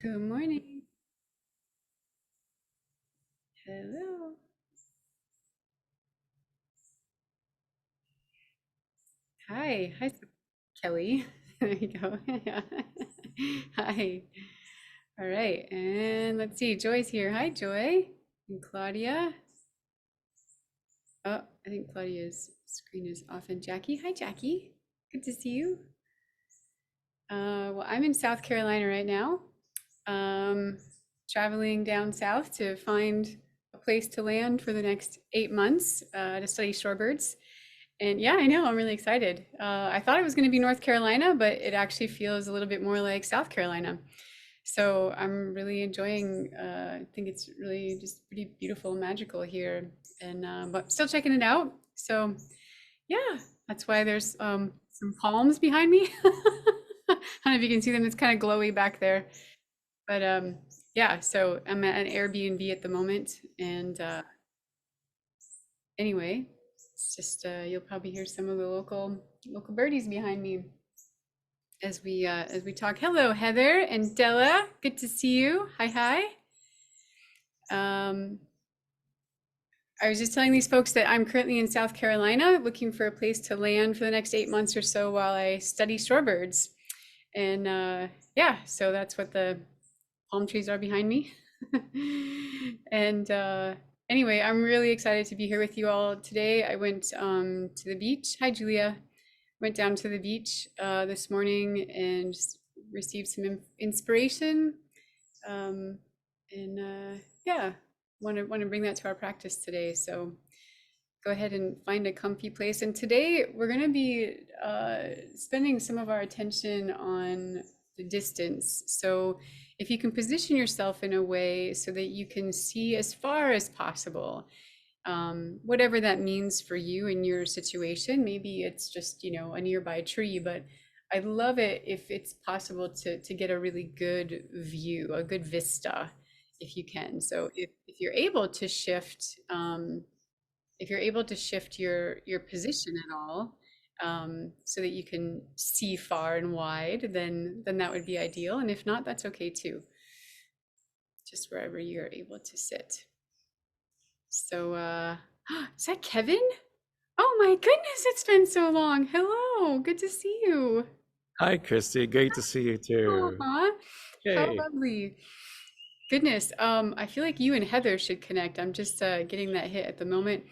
Good morning. Hello. Hi. Hi, Kelly. There you go. Yeah. Hi. All right. And let's see. Joy's here. Hi, Joy. And Claudia. Oh, I think Claudia's screen is off. And Jackie. Hi, Jackie. Good to see you. Well, I'm in South Carolina right now. Um, Traveling down south to find a place to land for the next 8 months to study shorebirds. And yeah, I know, I'm really excited. I thought it was going to be North Carolina, but it actually feels a little bit more like South Carolina. So I'm really enjoying, I think it's really just pretty beautiful and magical here. And but still checking it out. So yeah, that's why there's some palms behind me. I don't know if you can see them, it's kind of glowy back there. But yeah, so I'm at an Airbnb at the moment. And anyway, it's just you'll probably hear some of the local birdies behind me as we talk. Hello, Heather and Della. Good to see you. Hi, hi. Um, I was just telling these folks that I'm currently in South Carolina looking for a place to land for the next 8 months or so while I study shorebirds. And yeah, so that's what the palm trees are behind me. And anyway, I'm really excited to be here with you all today. I went to the beach. Hi, Julia. Went down to the beach this morning and just received some inspiration. Um, and yeah, want to bring that to our practice today. So go ahead and find a comfy place. And today we're going to be spending some of our attention on the distance. So if you can position yourself in a way so that you can see as far as possible, whatever that means for you in your situation. Maybe it's just, a nearby tree, but I'd love it if it's possible to get a really good view, a good vista, if you can. So if you're able to shift, if you're able to shift your position at all, so that you can see far and wide, then that would be ideal. And if not, that's okay too. Just wherever you're able to sit. So, is that Kevin? Oh my goodness, it's been so long. Hello, good to see you. Hi, Kristi. Great to see you too. Aw, how Hey. lovely. Goodness, I feel like you and Heather should connect. I'm just getting that hit at the moment.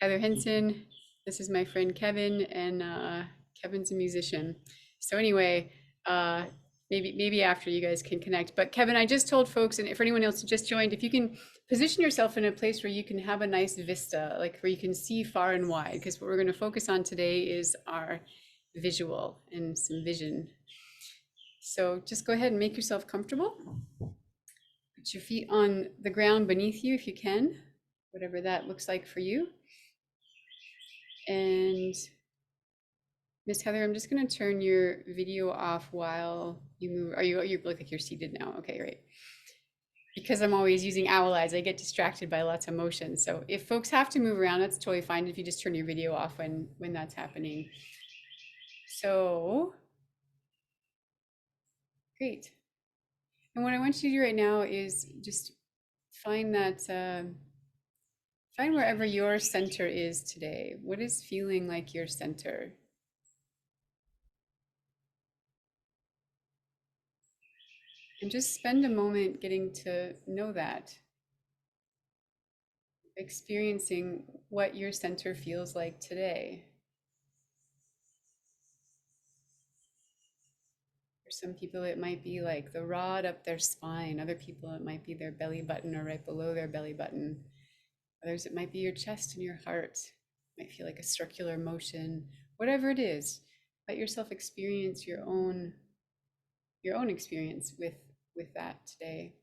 Heather Henson, this is my friend Kevin, and Kevin's a musician. So anyway, uh, maybe after you guys can connect. But Kevin, I just told folks, and for anyone else who just joined, if you can position yourself in a place where you can have a nice vista, like where you can see far and wide, because what we're going to focus on today is our visual and some vision. So just go ahead and make yourself comfortable. Put your feet on the ground beneath you if you can, whatever that looks like for you. And Miss Heather, I'm just going to turn your video off while you move. You look like you're seated now. Okay, great. Because I'm always using owl eyes, I get distracted by lots of motion. So if folks have to move around, that's totally fine if you just turn your video off when that's happening. So great. And what I want you to do right now is just find that find wherever your center is today. What is feeling like your center? And just spend a moment getting to know that, experiencing what your center feels like today. For some people, it might be like the rod up their spine. Other people, it might be their belly button or right below their belly button. Others, it might be your chest and your heart. It might feel like a circular motion. Whatever it is, let yourself experience your own experience with that today.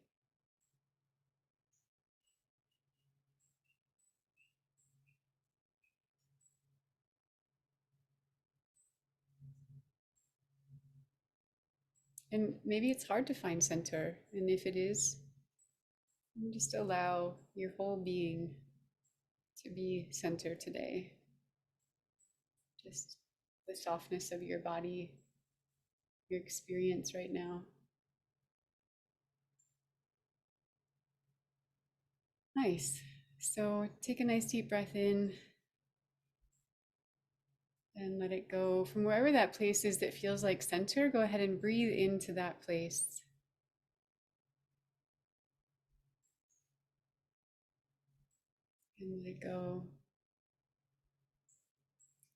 And maybe it's hard to find center. And if it is, just allow your whole being to be center today. Just the softness of your body, your experience right now. Nice. So take a nice deep breath in and let it go from wherever that place is that feels like center. Go ahead and breathe into that place and let it go.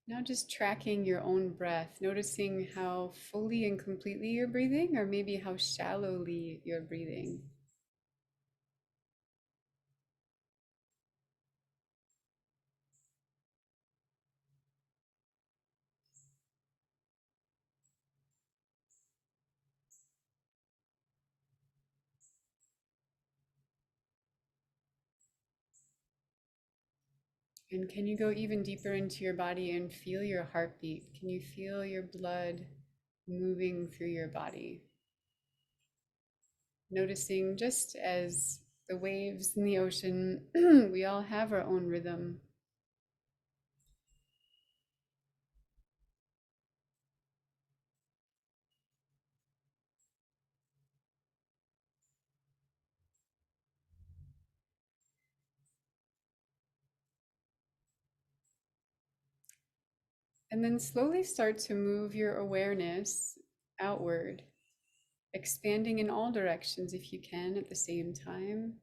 Now just tracking your own breath, noticing how fully and completely you're breathing, or maybe how shallowly you're breathing. And can you go even deeper into your body and feel your heartbeat? Can you feel your blood moving through your body? Noticing just as the waves in the ocean, we all have our own rhythm. And then slowly start to move your awareness outward, expanding in all directions if you can at the same time.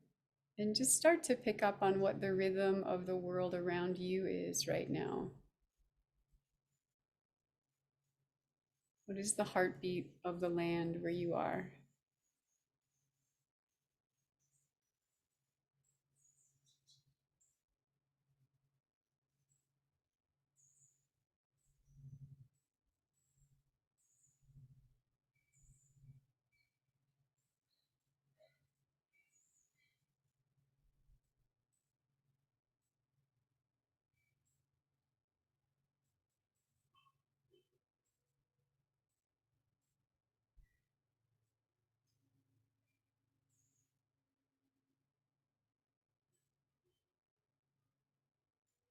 And just start to pick up on what the rhythm of the world around you is right now. What is the heartbeat of the land where you are?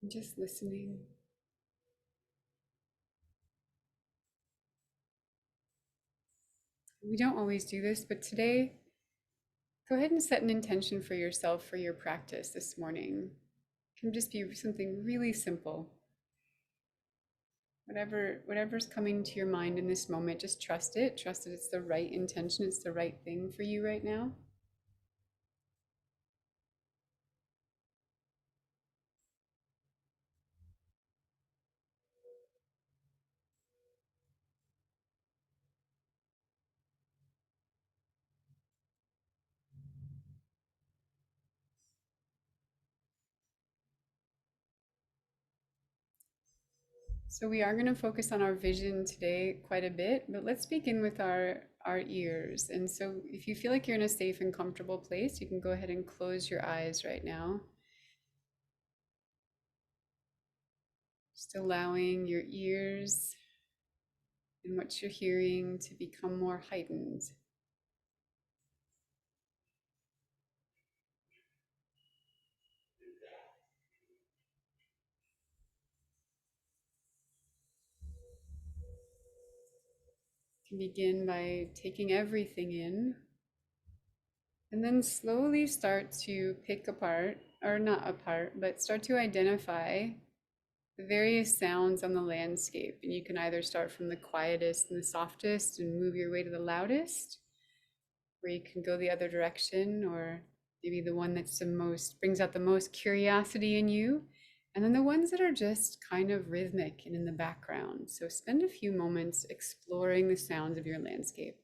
And just listening. We don't always do this, but today, go ahead and set an intention for yourself for your practice this morning. It can just be something really simple. Whatever's coming to your mind in this moment, just trust it. Trust that it's the right intention, it's the right thing for you right now. So we are going to focus on our vision today quite a bit, but let's begin with our ears. And so if you feel like you're in a safe and comfortable place, you can go ahead and close your eyes right now. Just allowing your ears and what you're hearing to become more heightened. You can begin by taking everything in and then slowly start to pick apart, or not apart, but start to identify the various sounds on the landscape. And you can either start from the quietest and the softest and move your way to the loudest, or you can go the other direction, or maybe the one that's the most, brings out the most curiosity in you. And then the ones that are just kind of rhythmic and in the background. So spend a few moments exploring the sounds of your landscape.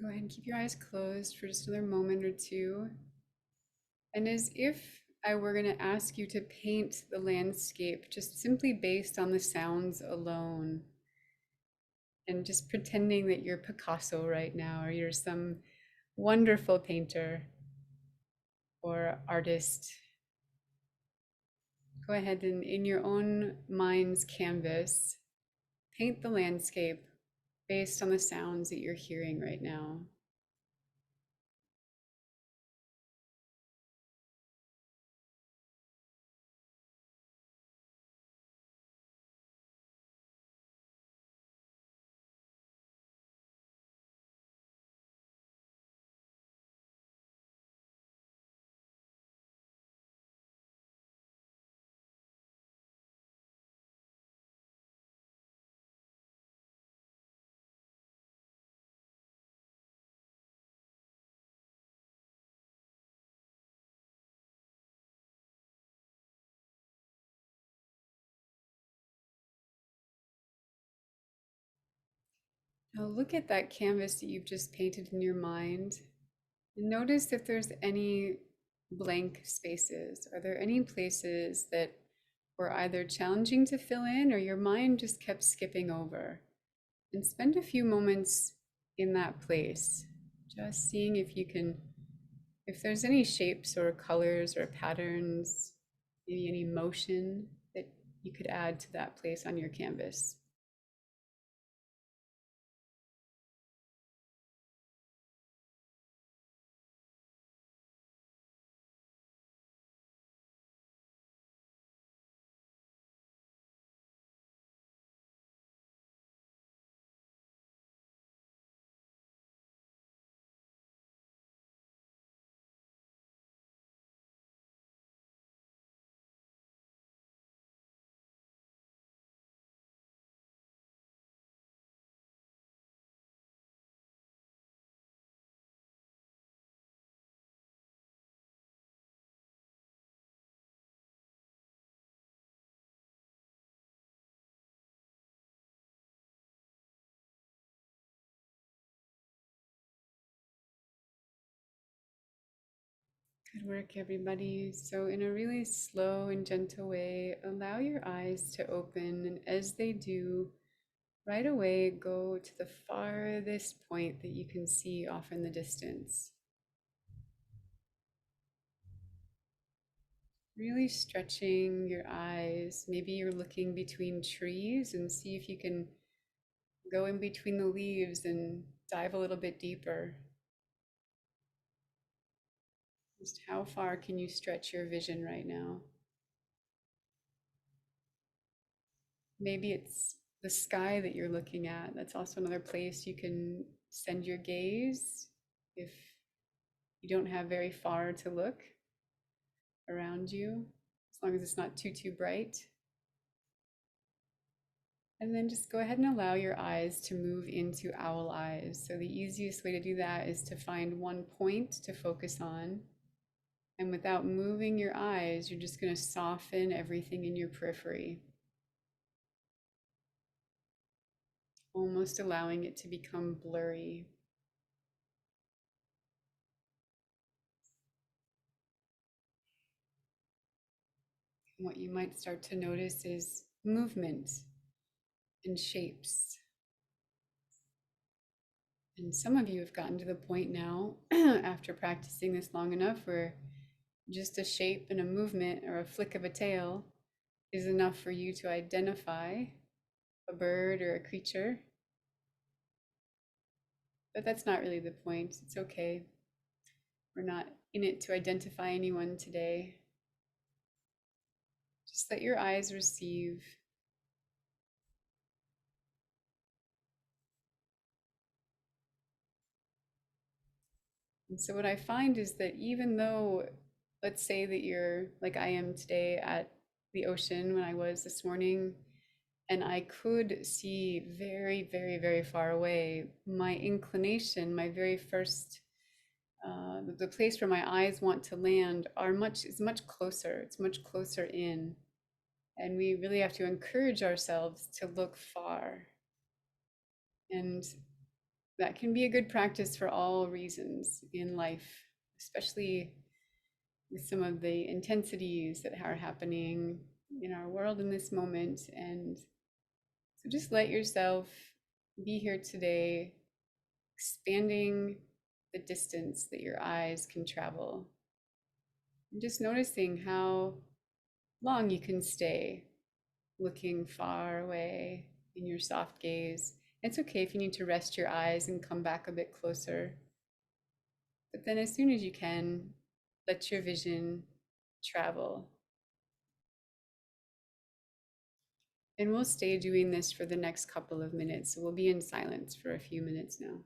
Go ahead and keep your eyes closed for just another moment or two. And as if I were going to ask you to paint the landscape just simply based on the sounds alone, and just pretending that you're Picasso right now, or you're some wonderful painter or artist, go ahead and in your own mind's canvas, paint the landscape based on the sounds that you're hearing right now. Now look at that canvas that you've just painted in your mind. And notice if there's any blank spaces. Are there any places that were either challenging to fill in or your mind just kept skipping over? And spend a few moments in that place, just seeing if you can, if there's any shapes or colors or patterns, maybe any motion that you could add to that place on your canvas. Good work, everybody. So, in a really slow and gentle way, allow your eyes to open. And as they do, right away, go to the farthest point that you can see off in the distance. Really stretching your eyes. Maybe you're looking between trees and see if you can go in between the leaves and dive a little bit deeper. Just how far can you stretch your vision right now? Maybe it's the sky that you're looking at. That's also another place you can send your gaze if you don't have very far to look around you, as long as it's not too bright. And then just go ahead and allow your eyes to move into owl eyes. So the easiest way to do that is to find one point to focus on. And without moving your eyes, you're just going to soften everything in your periphery, almost allowing it to become blurry. And what you might start to notice is movement and shapes. And some of you have gotten to the point now, after practicing this long enough, where just a shape and a movement or a flick of a tail is enough for you to identify a bird or a creature. But that's not really the point. It's okay. We're not in it to identify anyone today. Just let your eyes receive. And so what I find is that even though, let's say that you're like I am today at the ocean when I was this morning, and I could see very far away, my inclination, my very first, the place where my eyes want to land is much closer. It's much closer in. And we really have to encourage ourselves to look far. And that can be a good practice for all reasons in life, especially with some of the intensities that are happening in our world in this moment. And so just let yourself be here today, expanding the distance that your eyes can travel. And just noticing how long you can stay looking far away in your soft gaze. It's okay if you need to rest your eyes and come back a bit closer. But then, as soon as you can, let your vision travel. And we'll stay doing this for the next couple of minutes. So we'll be in silence for a few minutes now.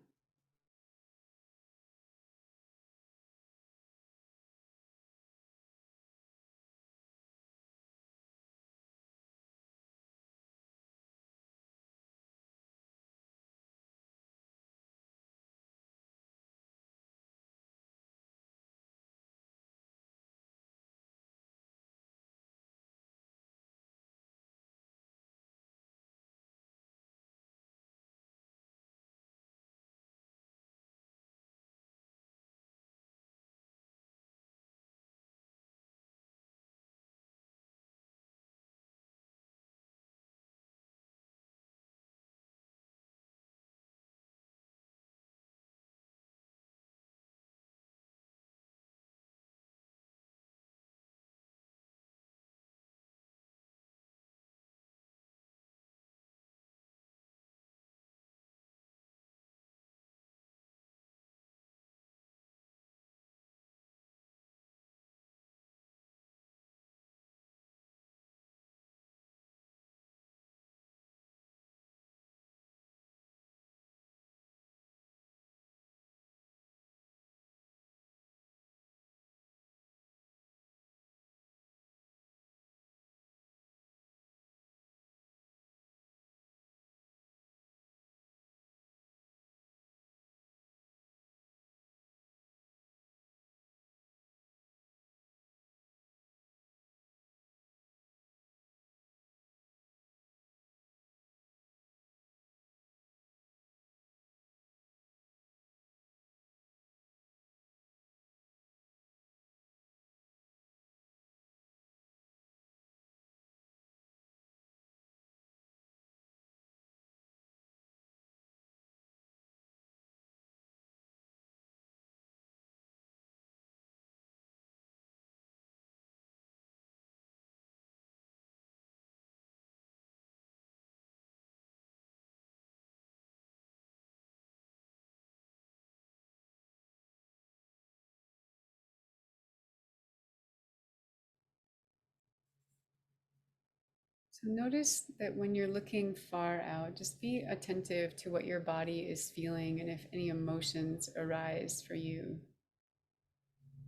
So notice that when you're looking far out, just be attentive to what your body is feeling and if any emotions arise for you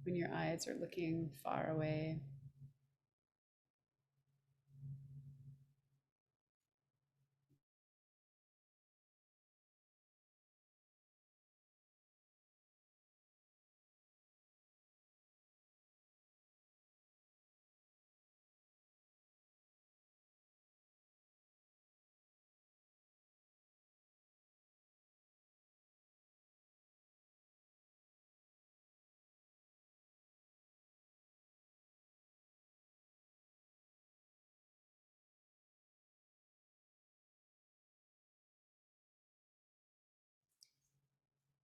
when your eyes are looking far away.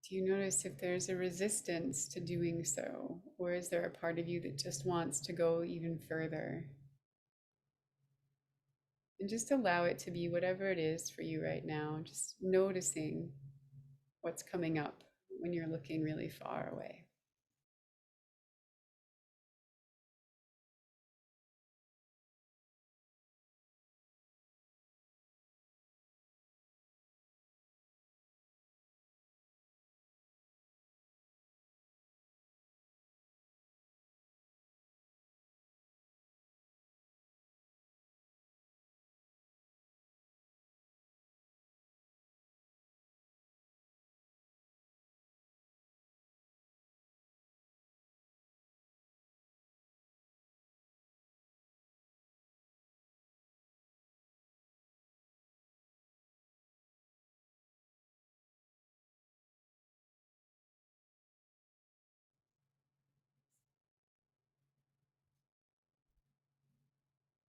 Do you notice if there's a resistance to doing so, or is there a part of you that just wants to go even further? And just allow it to be whatever it is for you right now, just noticing what's coming up when you're looking really far away.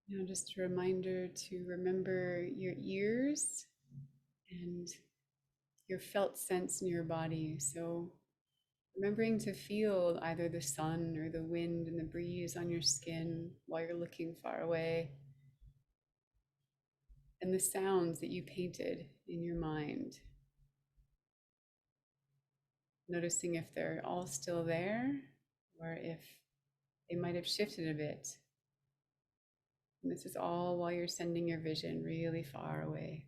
Now, just a reminder to remember your ears and your felt sense in your body. So, remembering to feel either the sun or the wind and the breeze on your skin while you're looking far away, and the sounds that you painted in your mind. Noticing if they're all still there or if they might have shifted a bit. And this is all while you're sending your vision really far away.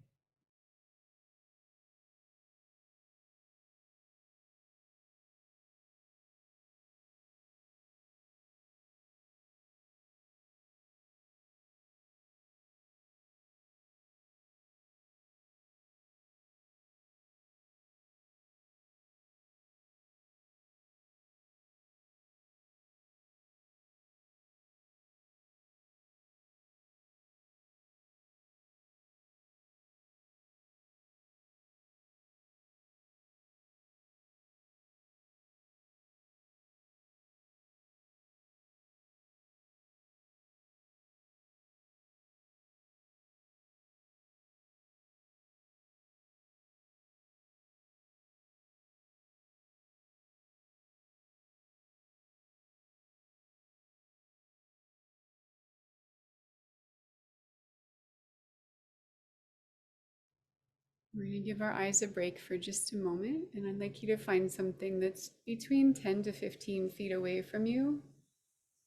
We're going to give our eyes a break for just a moment, and I'd like you to find something that's between 10 to 15 feet away from you,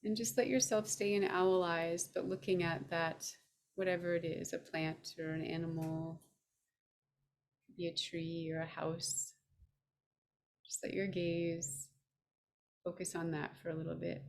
and just let yourself stay in owl eyes, but looking at that, whatever it is, a plant or an animal, could be a tree or a house. Just let your gaze focus on that for a little bit.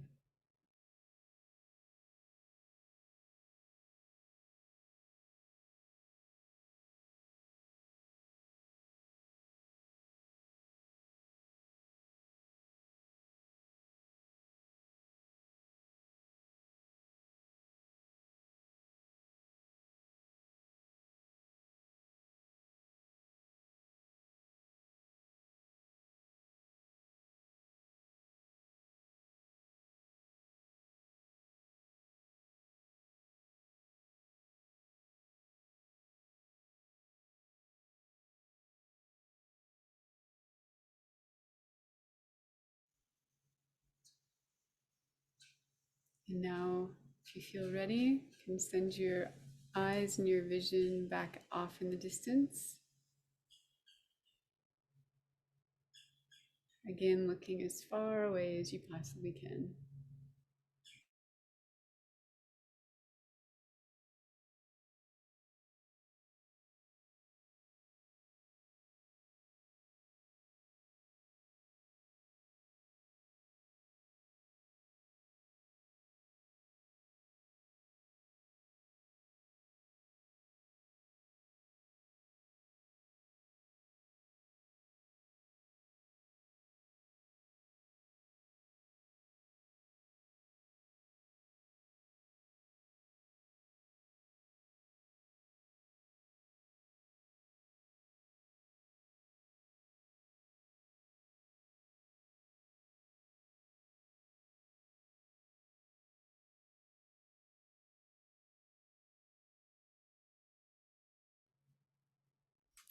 And now, if you feel ready, you can send your eyes and your vision back off in the distance. Again, looking as far away as you possibly can.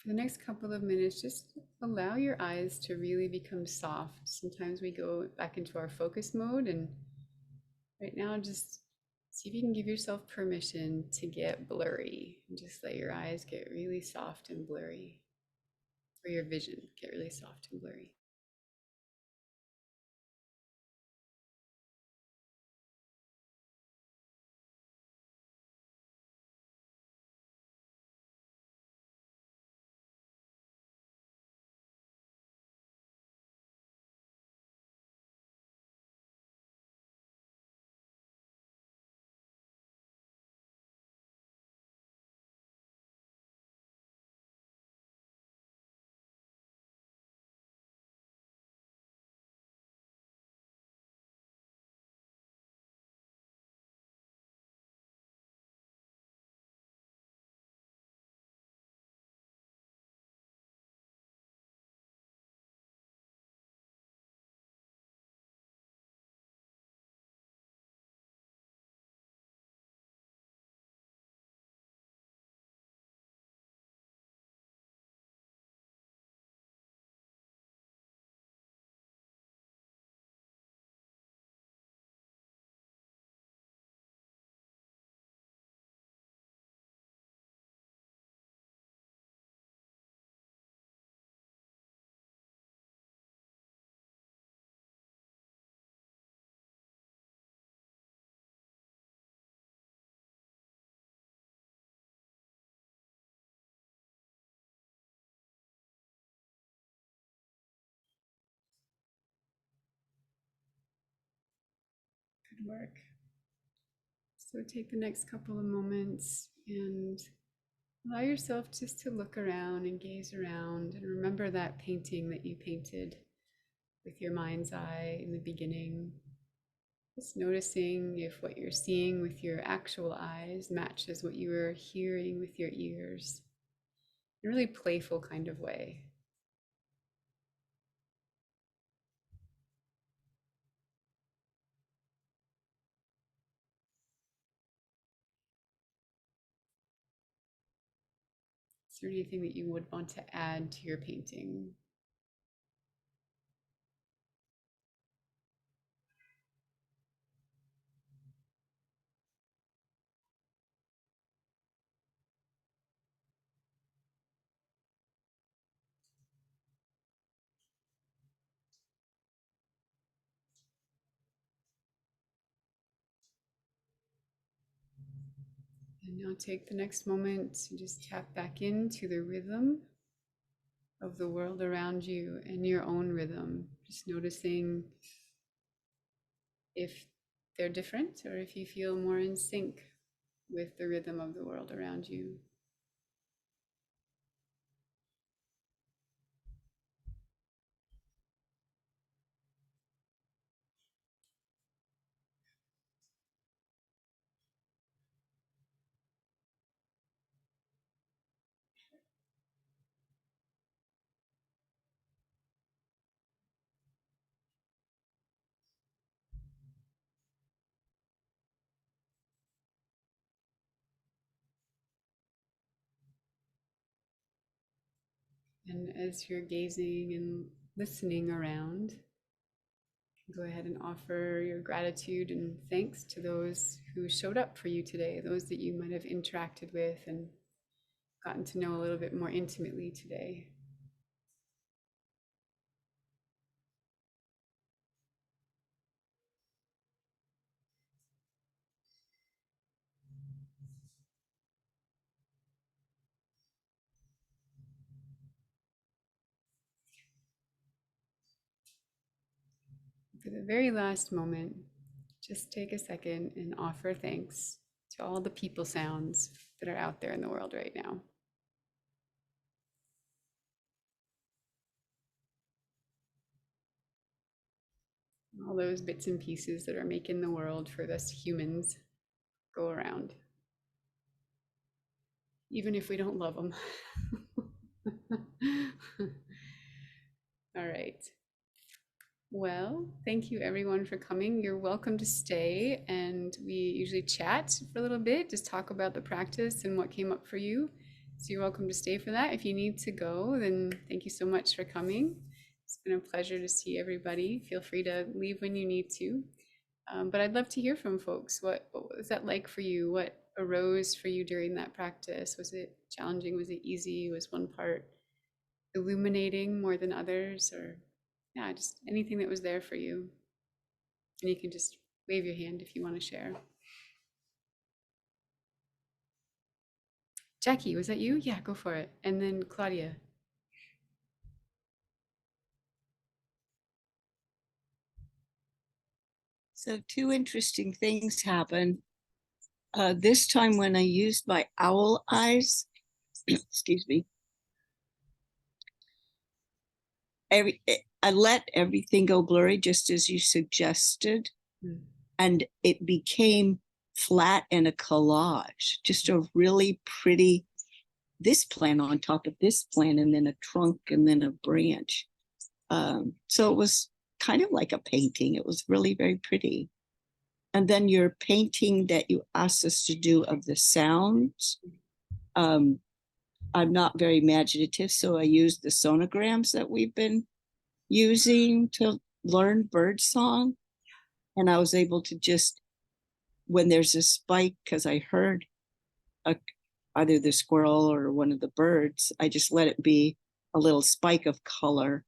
For the next couple of minutes, just allow your eyes to really become soft. Sometimes we go back into our focus mode, and right now, just see if you can give yourself permission to get blurry. And just let your eyes get really soft and blurry, or your vision get really soft and blurry. work. So take the next couple of moments and allow yourself just to look around and gaze around and remember that painting that you painted with your mind's eye in the beginning. Just noticing if what you're seeing with your actual eyes matches what you were hearing with your ears in a really playful kind of way. Is there anything that you would want to add to your painting? And now take the next moment to just tap back into the rhythm of the world around you and your own rhythm. Just noticing if they're different or if you feel more in sync with the rhythm of the world around you. And as you're gazing and listening around, go ahead and offer your gratitude and thanks to those who showed up for you today, those that you might have interacted with and gotten to know a little bit more intimately today. For the very last moment, just take a second and offer thanks to all the people sounds that are out there in the world right now. All those bits and pieces that are making the world for us humans go around, even if we don't love them. All right. Well, thank you everyone for coming. You're welcome to stay, and we usually chat for a little bit, just talk about the practice and what came up for you. So you're welcome to stay for that. If you need to go, then thank you so much for coming. It's been a pleasure to see everybody. Feel free to leave when you need to. But I'd love to hear from folks. What was that like for you? What arose for you during that practice? Was it challenging? Was it easy? Was one part illuminating more than others? Or yeah, just anything that was there for you. And you can just wave your hand if you want to share. Jackie, was that you? Yeah, go for it. And then Claudia. So two interesting things happened. This time when I used my owl eyes, excuse me, I let everything go blurry just as you suggested. And it became flat and a collage, just a really pretty, this plant on top of this plant, and then a trunk and then a branch. So it was kind of like a painting. It was really very pretty. And then your painting that you asked us to do of the sounds, I'm not very imaginative, so I used the sonograms that we've been using to learn bird song. And I was able to just, when there's a spike, because I heard either the squirrel or one of the birds, I just let it be a little spike of color.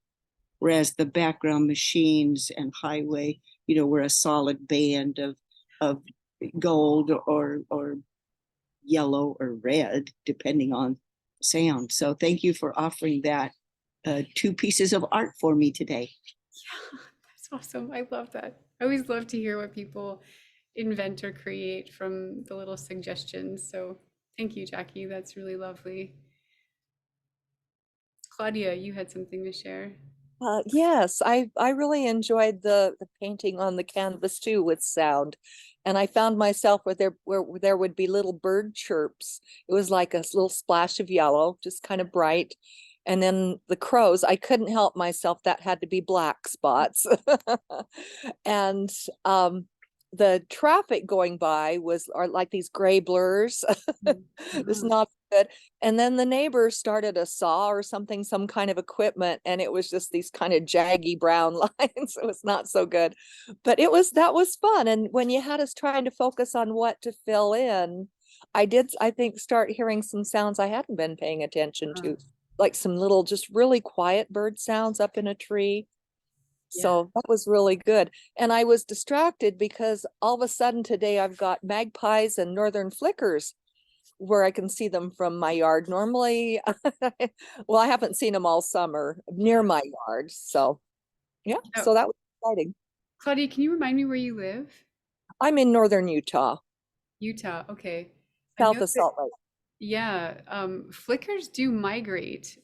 Whereas the background machines and highway, were a solid band of gold or yellow or red, depending on sound. So thank you for offering that two pieces of art for me today. Yeah, that's awesome. I love that. I always love to hear what people invent or create from the little suggestions. So thank you, Jackie. That's really lovely. Claudia, you had something to share. Yes, I really enjoyed the painting on the canvas too with sound. And I found myself where there would be little bird chirps. It was like a little splash of yellow, just kind of bright. And then the crows, I couldn't help myself. That had to be black spots. And the traffic going by are like these gray blurs. It's not good. And then the neighbors started a saw or something, some kind of equipment, and it was just these kind of jaggy brown lines. It was not so good, but that was fun. And when you had us trying to focus on what to fill in, I think, start hearing some sounds I hadn't been paying attention to, like some little, just really quiet bird sounds up in a tree. So that was really good. And I was distracted because all of a sudden today I've got magpies and northern flickers where I can see them from my yard. Normally, well, I haven't seen them all summer near my yard. So yeah, so that was exciting. Claudia, can you remind me where you live? I'm in northern Utah. Utah, okay. South of Salt Lake. Yeah, flickers do migrate.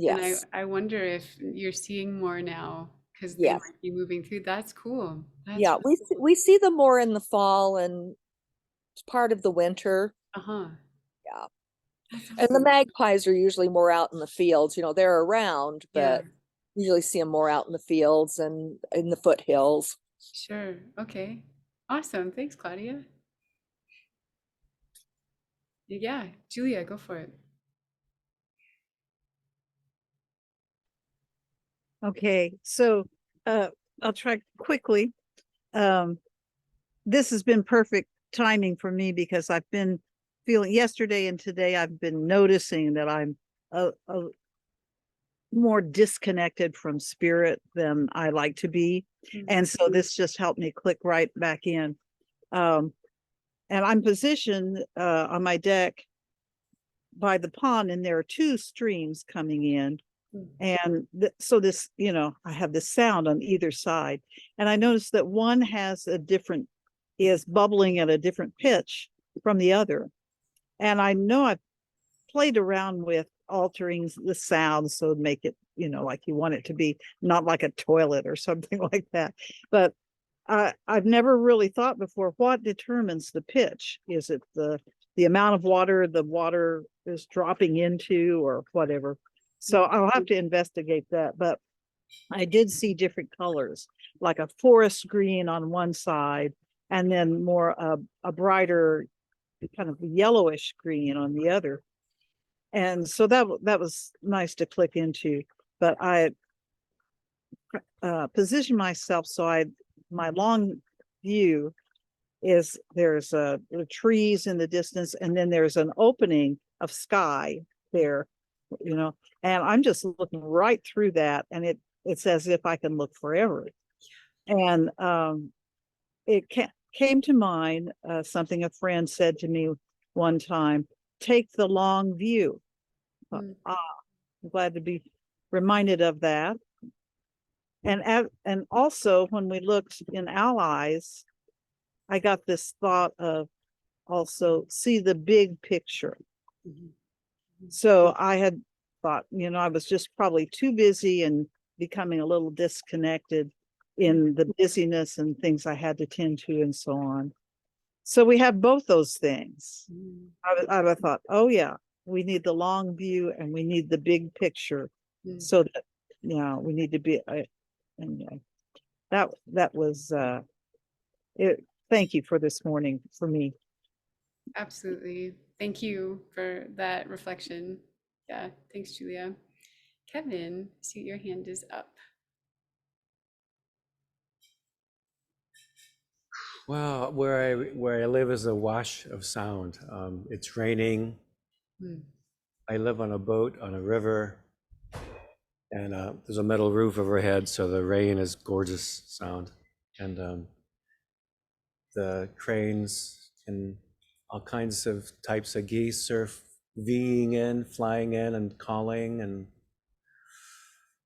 Yes. And I wonder if you're seeing more now because they Yes. might be moving through. That's cool. That's Yeah, really cool. we see them more in the fall and part of the winter. Uh-huh. Yeah. That's And the awesome. magpies are usually more out in the fields. They're around, Yeah, but usually see them more out in the fields and in the foothills. sure. Okay. Awesome. Thanks, Claudia. Yeah, Julia, go for it. Okay, so I'll try quickly. This has been perfect timing for me because I've been feeling yesterday and today I've been noticing that I'm a more disconnected from spirit than I like to be. And so this just helped me click right back in. And I'm positioned on my deck by the pond, and there are two streams coming in. And so this, I have this sound on either side. And I noticed that one is bubbling at a different pitch from the other. And I know I've played around with altering the sound so make it, like you want it to be, not like a toilet or something like that. But I've never really thought before, what determines the pitch? Is it the amount of water the water is dropping into or whatever? So I'll have to investigate that. But I did see different colors, like a forest green on one side, and then more a brighter kind of yellowish green on the other. And so that was nice to click into. But I positioned myself so my long view is there's the trees in the distance, and then there's an opening of sky there, and I'm just looking right through that, and it's as if I can look forever. And it came to mind something a friend said to me one time: take the long view. I'm glad to be reminded of that. And also when we looked in allies, I got this thought of also see the big picture. So I had thought, I was just probably too busy and becoming a little disconnected in the busyness and things I had to tend to and so on. So we have both those things. I thought, oh yeah, we need the long view and we need the big picture. So that, we need to be, anyway, that was it. Thank you for this morning for me. Absolutely. Thank you for that reflection. Yeah, thanks, Julia. Kevin, I see your hand is up. Well, where I live is a wash of sound. It's raining. I live on a boat on a river, and there's a metal roof overhead, so the rain is gorgeous sound. And the cranes and all kinds of types of geese are Ving in, flying in, and calling, and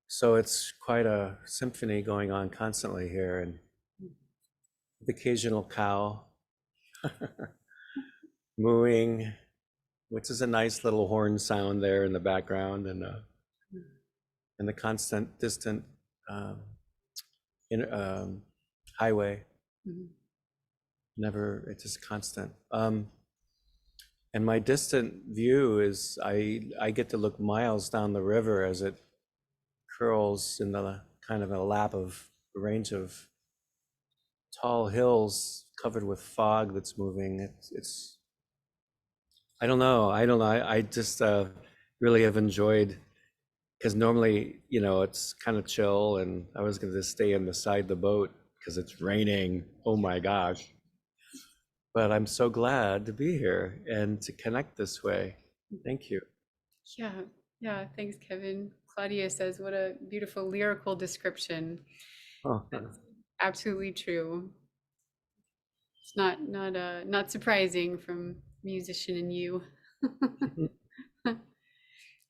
so it's quite a symphony going on constantly here. And the occasional cow mooing, which is a nice little horn sound there in the background, and the constant distant highway. Mhm. Never, it's just constant. And my distant view is I get to look miles down the river as it curls in the kind of a lap of a range of tall hills covered with fog that's moving. It's I don't know. I just really have enjoyed, because normally, it's kind of chill, and I was going to stay in the side of the boat because it's raining. Oh my gosh. But I'm so glad to be here and to connect this way. Thank you. Yeah, yeah, thanks, Kevin. Claudia says, what a beautiful lyrical description. Oh, That's absolutely true. It's not surprising from musician in you.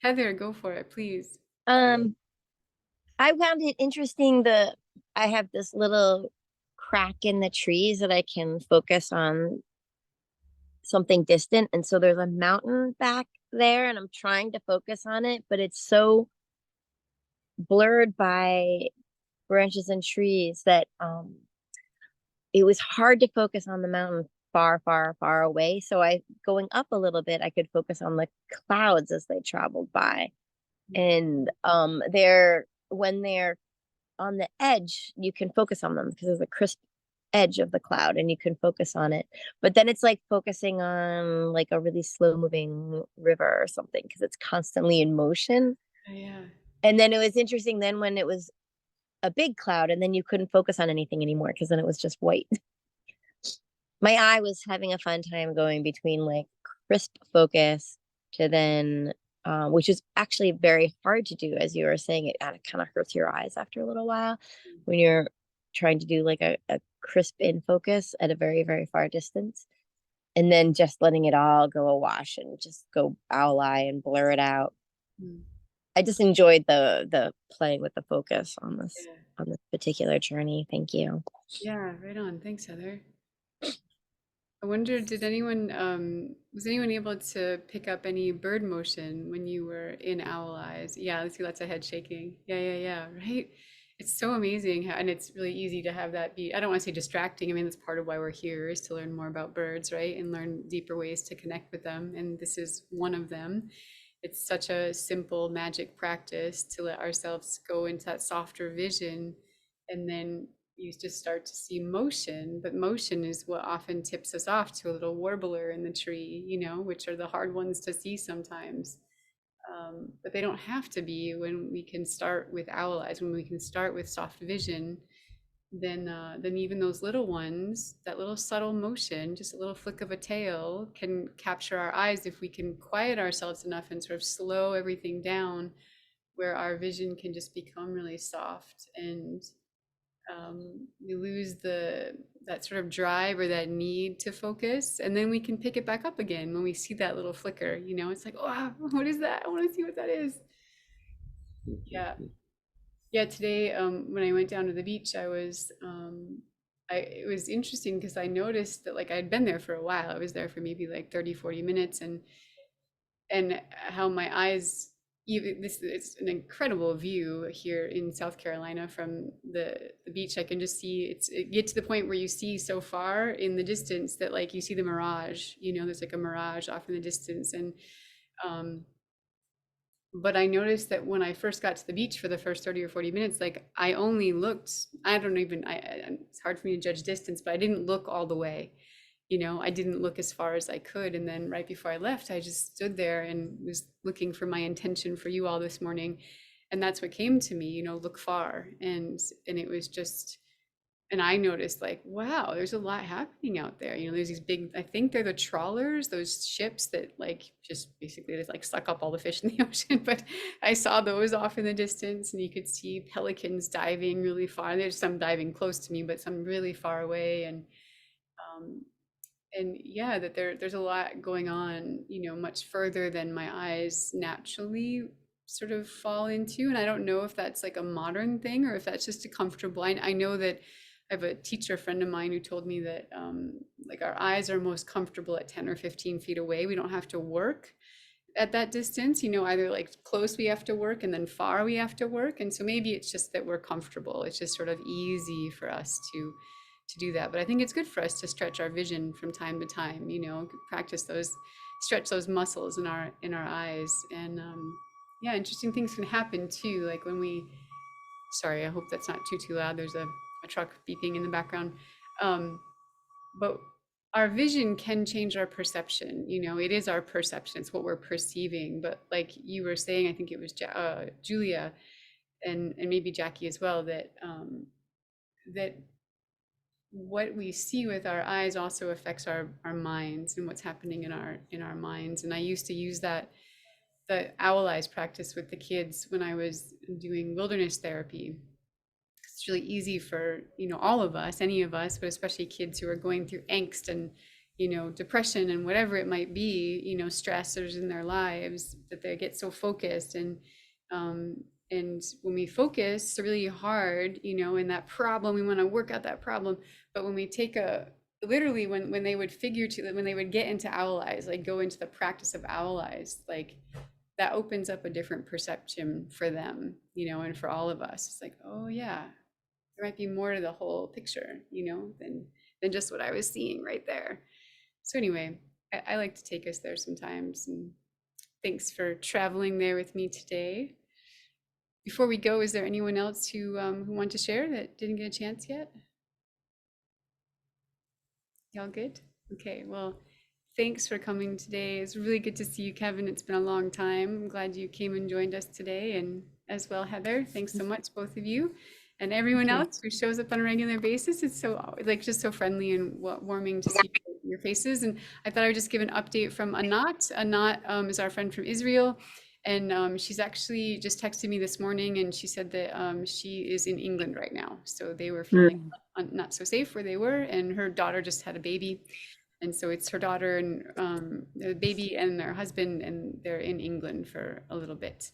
Heather, go for it, please. Um, I found it interesting I have this little crack in the trees that I can focus on something distant. And so there's a mountain back there and I'm trying to focus on it, but it's so blurred by branches and trees that it was hard to focus on the mountain far, far, far away. So going up a little bit, I could focus on the clouds as they traveled by. And when they're on the edge, you can focus on them because there's a crisp edge of the cloud and you can focus on it. But then it's like focusing on like a really slow moving river or something because it's constantly in motion. Oh, yeah. And then it was interesting then when it was a big cloud and then you couldn't focus on anything anymore because then it was just white. My eye was having a fun time going between like crisp focus to then which is actually very hard to do. As you were saying, it kind of hurts your eyes after a little while when you're trying to do like a crisp in focus at a very, very far distance. And then just letting it all go awash and just go owl eye and blur it out. I just enjoyed the playing with the focus on this particular journey. Thank you. Yeah, right on. Thanks, Heather. I wonder, was anyone able to pick up any bird motion when you were in Owl Eyes? Yeah, I see lots of head shaking. Yeah, right? It's so amazing and it's really easy to have that be, I don't want to say distracting. I mean, that's part of why we're here, is to learn more about birds, right? And learn deeper ways to connect with them. And this is one of them. It's such a simple magic practice to let ourselves go into that softer vision, and then you just start to see motion, but motion is what often tips us off to a little warbler in the tree, which are the hard ones to see sometimes. But they don't have to be. When we can start with owl eyes, when we can start with soft vision, then even those little ones, that little subtle motion, just a little flick of a tail, can capture our eyes if we can quiet ourselves enough and sort of slow everything down, where our vision can just become really soft, and we lose that sort of drive or that need to focus, and then we can pick it back up again when we see that little flicker. It's like, oh, what is that? I want to see what that is. Yeah, today when I went down to the beach, it was interesting because I noticed that, like, I'd been there for a while. I was there for maybe like 30-40 minutes, and how my eyes, it's an incredible view here in South Carolina from the beach. I can just see it get to the point where you see so far in the distance that, like, you see the mirage, there's like a mirage off in the distance. And but I noticed that when I first got to the beach for the first 30 or 40 minutes, like, I only looked, it's hard for me to judge distance, but I didn't look all the way. I didn't look as far as I could. And then right before I left, I just stood there and was looking for my intention for you all this morning. And that's what came to me, look far. And it was just, and I noticed, like, wow, there's a lot happening out there. There's these big, I think they're the trawlers, those ships that, like, just basically just like suck up all the fish in the ocean. But I saw those off in the distance, and you could see pelicans diving really far. There's some diving close to me, but some really far away. And yeah, that there's a lot going on, much further than my eyes naturally sort of fall into. And I don't know if that's like a modern thing or if that's just a comfortable. I know that I have a teacher friend of mine who told me that like our eyes are most comfortable at 10 or 15 feet away. We don't have to work at that distance, you know, either like close we have to work and then far we have to work. And so maybe it's just that we're comfortable. It's just sort of easy for us to do that. But I think it's good for us to stretch our vision from time to time, you know, practice those, stretch those muscles in our eyes. And yeah, interesting things can happen too. Like when we, sorry, I hope that's not too loud. There's a truck beeping in the background. But our vision can change our perception. You know, it is our perception. It's what we're perceiving. But like you were saying, I think it was Julia and maybe Jackie as well, that that what we see with our eyes also affects our minds and what's happening in our minds. And I used to use the owl eyes practice with the kids when I was doing wilderness therapy. It's really easy for, you know, all of us, any of us, but especially kids who are going through angst and, you know, depression and whatever it might be, you know, stressors in their lives, that they get so focused. And when we focus really hard, you know, in that problem, we want to work out that problem. But when we take literally when they would when they would get into owl eyes, like go into the practice of owl eyes, like that opens up a different perception for them, you know, and for all of us. It's like, oh yeah, there might be more to the whole picture, you know, than just what I was seeing right there. So anyway, I like to take us there sometimes. And thanks for traveling there with me today. Before we go, is there anyone else who want to share that didn't get a chance yet? Y'all good? Okay, well, thanks for coming today. It's really good to see you, Kevin. It's been a long time. I'm glad you came and joined us today. And as well, Heather, thanks so much, both of you. And everyone else who shows up on a regular basis. It's so just so friendly and warming to see your faces. And I thought I would just give an update from Anat. Anat is our friend from Israel. And she's actually just texted me this morning, and she said that she is in England right now. So they were feeling not so safe where they were, and her daughter just had a baby. And so it's her daughter and the baby and their husband, and they're in England for a little bit.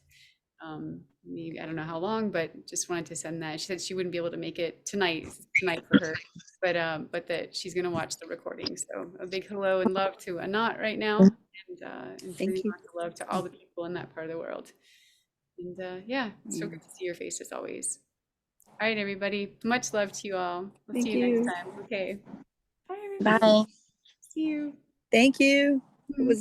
Maybe, I don't know how long, but just wanted to send that. She said she wouldn't be able to make it tonight for her, but that she's going to watch the recording. So a big hello and love to Anat right now, and Thank you. love to all the people in that part of the world. And yeah, it's so good to see your faces always. All right, everybody, much love to you all. We'll see you next time. Okay. Bye, everybody. Bye. See you. Thank you. It was